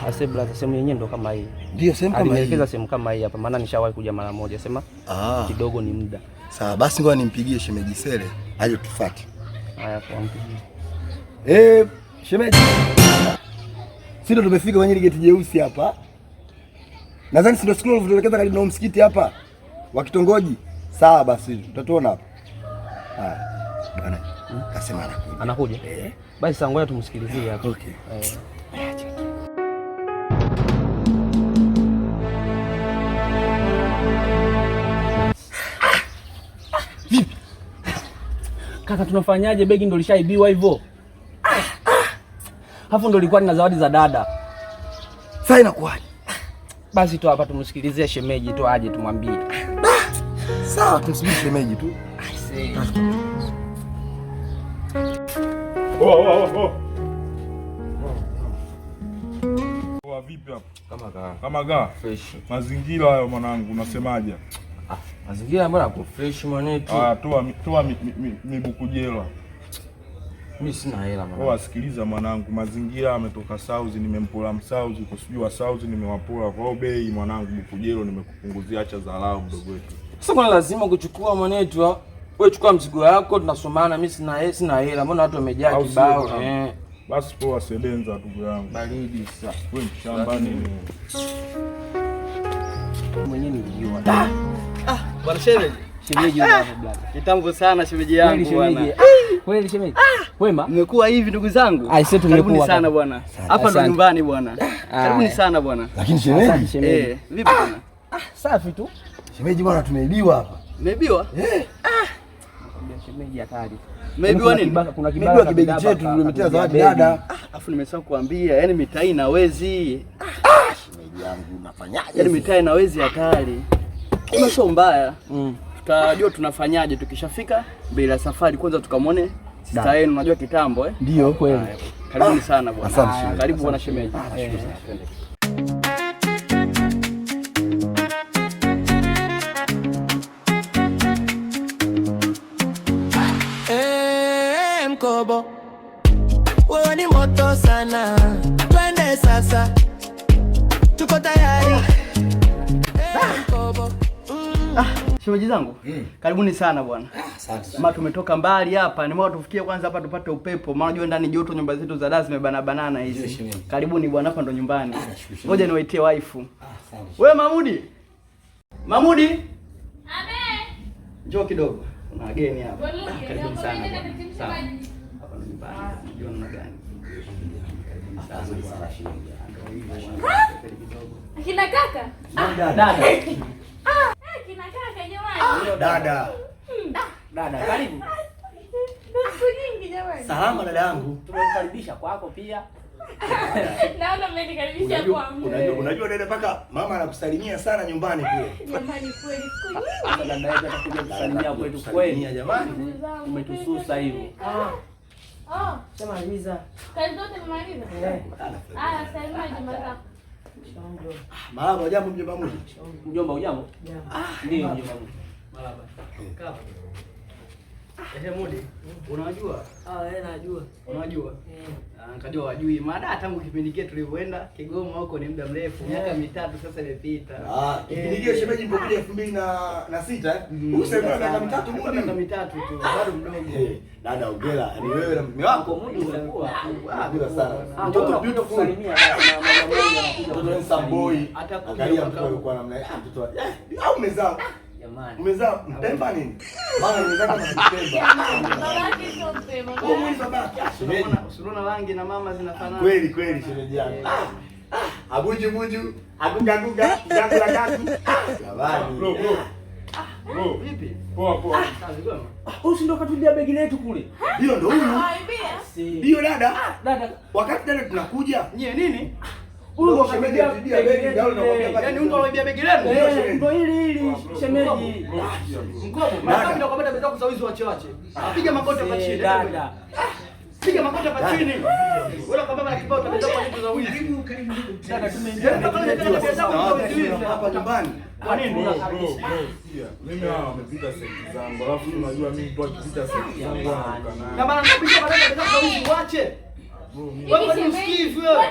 Ase brother, sehemu yenyewe ndo kama hii. Ndio sehemu kama hii. Alielekeza sehemu kama hii hapa, maana nishawahi kuja mara moja, sema kidogo ni muda. Sawa, basi ngoja nimpigie shemeji Sele aje tufuate. Haya, kwa mpigie. Shemeji. Sisi tumefika kwenye ile geti jeusi hapa. Nadhani sio scroll tunaelekeza karibu na msikiti hapa wa kitongoji. Sawa basi, tutatuona hapa. Bwana, kasema anakuja. Basi sasa ngoja tumsikilizie hapa. Okay. Vipi? Kaka, tunafanyaje? Begi ndo lishaibiwa hivyo. Hapo ndo ilikuwa na zawadi za dada. Sasa inakuwaje? Basi tu hapa tumsikilizie shemeji tu aje tumwambie. Sawa, tumsubiri shemeji tu. Vipi hapo? Kama gaa. Fresh. Mazingira hayo mwanangu, unasemaje? Mazingira mbona yako fresh mwanetu? Toa mibuku jela. Mimi sina hela mwanangu. Sikiliza mwanangu, mazingira ametoka South, nimempola Msauzi, kusijua South nimewapola kwa bei mwanangu, buku jela nimekupunguzia, acha dharau mdogo wetu. Sasa kuna lazima kuchukua mwanetu. Wewe chukua mzigo wako tunasomana, mimi sina hela. Mbona watu wamejaa kibao? Basi poa, sebenza ndugu yangu. Baridi sasa. Wewe shambani mwenyewe nilijua. Bwana shemeji. Shemeji hapo brother. Kitambo sana shemeji yangu bwana. Kweli shemeji. Wema? Mmekuwa hivi ndugu zangu? Karibuni sana bwana. Hapa ndo nyumbani bwana. Karibuni sana bwana. Lakini shemeji. Vipi bwana? Safi tu. Shemeji bwana, tumeibiwa hapa. Mmeibiwa? Shemeji hatari. Mmeibiwa nini? Kuna kibaba kibegi chetu tulimetea zawadi dada. Afu nimesahau kuambia, yani mitaa ina wezi. Shemeji yangu unafanyaje? Yani mitaa ina wezi hatari. Kama sio mbaya. Tutajua tunafanyaje tukishafika bila safari, kwanza tukamwone sister yenu, unajua kitambo Ndio kweli. Karibuni sana bwana. Asante. Karibu bwana shemeji. Mkobo, wewe ni moto sana, twende sasa, tuko tayari. Mkobo. Shemeji zangu, karibuni sana bwana. Asante sana. Maana tumetoka mbali hapa, nimeona tufikie kwanza hapa tupate upepo. Maana unajua ndani joto, nyumba zetu za dazi zimebana hizi. Karibuni bwana, hapa ndo nyumbani. Ngoja niwaitie waifu. Wewe Mamudi. Mamudi? Abe. Njoo kidogo. Kuna wageni hapa. Karibuni sana bwana. Sawa. Hapa ndo nyumbani. Unajua namna gani? Karibuni sana shemeji. Akina kaka? Dada. Akina kaka jamani. Dada, karibu. Siku nyingi jamani. Salama dada yangu. Tumekukaribisha kwako pia. Naona mmenikaribisha kwa mimi. Unajua dada, paka mama anakusalimia sana nyumbani kule. Jamani kweli siku nyingi. Dada yetu atakuja kusalimia kwetu kweli. Jamani. Umetususa hivyo. Sema Liza. Kazi zote mmaliza? Salimia jamaa zako. Marahaba, jambo mjomba Mudi. Mjomba ujambo? Ndio mjomba Mudi. Marahaba. Kaa. Mudi, unajua? Najua. Unajua? Nikajua wajui. Maana tangu kipindi kile tulivyoenda Kigoma huko ni muda mrefu, miaka 3 sasa imepita. Kipindi kile shemeji mpokuja 2006 Usema miaka 3 Mudi. Miaka 3 tu, bado mdogo. Dada ongera, ni wewe na mume wako Mudi unakuwa. Bila sana. Mtoto beautiful. Salimia na mama mmoja anakuja. Mtoto ni samboy. Angalia mtoto alikuwa namna mtoto. Au umezaa? Jamani. Umezaa mpemba nini? Maana umezaa kama mpemba. Babake sio mpemba. Wewe babake. Usiona rangi na mama zinafanana. Kweli shemeji yangu. Abuju, aguga, gangu la gangu. Jamani. Bro. Vipi? Poa. Si ndo katulia begi letu kule. Hiyo ndo huyu. Aibia. Hiyo dada. Dada, Wakati dada tunakuja. Nyie nini? huyu ndo shemeji kamedia anarudia begi ndio nakwambia pale. Yaani mtu anaibia begi lenu? ndo hili shemeji. Mkopo. Mimi nakwambia begi zako za wizi wache. Piga magoti hapa chini. Dada. Piga magoti hapa chini. Wewe kama kibao tabeza kwa vitu za wizi. Dada tumeingia hapa nyumbani. Kwa nini? Mimi wamepita senti zangu. Alafu unajua mimi mtu akipita senti zangu anaruka naye. Na maana napisha maneno begi za wizi wache. Wewe ni msikivu wewe.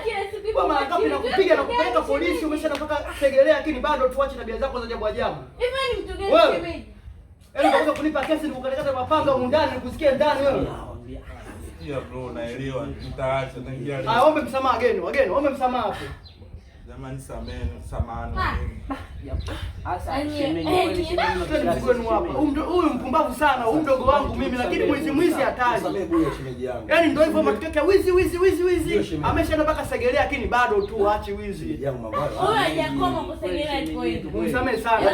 Kwa mara ngapi nakupiga na kupeleka polisi, umeshanatoka Segerea lakini bado tuache tabia zako za ajabu ajabu. Hivi ni mtu gani shemeji? Unaweza kunipa kesi nikukatakata mapanga huko ndani nikusikie ndani wewe. Ya bro, naelewa. Nitaacha tangia leo. Ombe msamaha wageni, ombe msamaha hapo. Jamani samahani. Huyu mpumbavu sana, huyu mdogo wangu mimi, lakini mwizi hatari. Yaani ndio hivyo matokeo wizi. Ameshaenda mpaka Segerea lakini bado tu aachi wizi. Huyu hajakoma kusegelea iko hivyo. Msamehe sana.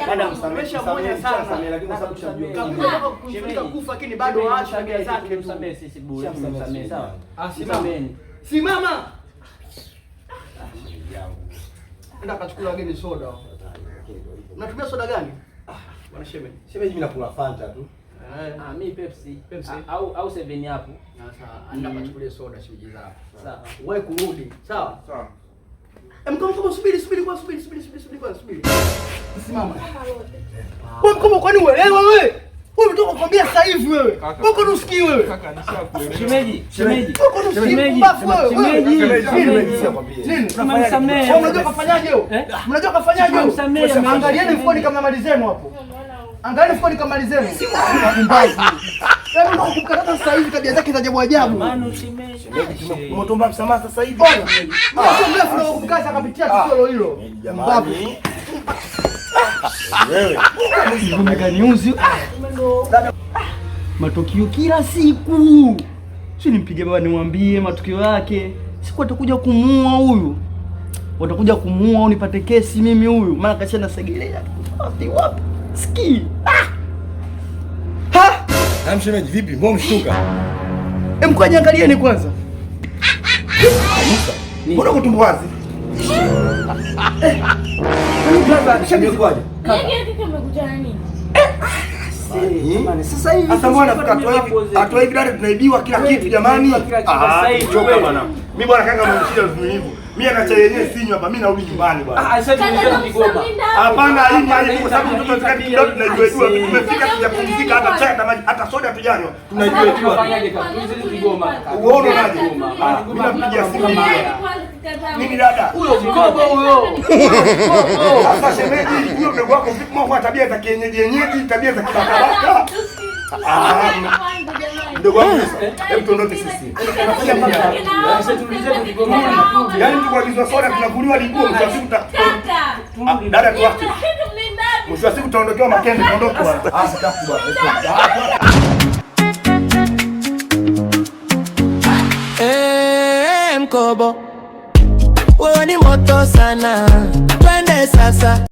Dada msamehe sana. Lakini kwa sababu tunajua kumfika kufa lakini bado aachi tabia zake. Msamehe sisi bure. Msamehe sawa. Simama. Nenda kachukua wageni soda. Unatumia soda gani? Bwana shemeji. Shemeji mimi nakula Fanta tu. Mimi Pepsi. Au 7 hapo. Sasa nenda kachukulie soda shemeji zako. Sawa. Wewe kurudi. Sawa? Sawa. Mkomo subiri kwanza. Simama. Wewe mkomo kwani uelewa wewe? Wewe mtoka kukwambia sasa hivi wewe. Uko nusikii wewe. Kaka nishakuelewa. Shemeji. Uko nusikii wewe. Unajua kafanyaje wewe? Mnajua kafanyaje wewe? Angalieni mfoni kama mali zenu hapo. Angalieni mfoni kama mali zenu. Mbavu. Wewe ndio kumkata sasa hivi tabia zake za ajabu ajabu. Maana shemeji. Umetomba msamaha sasa hivi. Mrefu ndio kumkaza akapitia tukio hilo. Mbavu. Wewe. Umegani matukio kila siku. Si nimpige baba nimwambie matukio yake. Siku atakuja kumuua huyu. Watakuja kumuua au nipate kesi mimi huyu. Maana kashana Segerea. Wapi? Ski. Ha! Shemeji vipi? Mbona mshtuka? Mkwaje angalieni kwanza. Mbona kutumbo wazi? Brother, shemeji kwaje? Yeye kama kukutana nini? Sasa hivi mbona atoa hivi dada tunaibiwa kila kitu jamani. Choka bwana. Mimi bwana kanga mwanishia uvumilivu. Mimi akacha yenyewe sinywa hapa, mimi narudi nyumbani bwana. Sasa Kigoma. Hapana, hii kwa sababu mtoto tukati kidogo tunajua tumefika tujapumzika hata chai hata soda tujanywa. Tunajua tunafanyaje kaka? Tuzi Kigoma. Uone naje? Mimi napigia simu mimi dada. Huyo mkobo huyo. Sasa shemeji, huyo mdogo wako vipi mwa tabia za kienyeji, tabia za kibaraka? Ndogo wangu, hebu tuondoke sisi. Yaani tukuagizwa soda tunakuliwa liguo mwisho wa siku dada tuache. Mwisho wa siku tutaondokewa Makende tuondoke bwana. Sitafu bwana. Mkobo. Wewe ni moto sana. Twende sasa.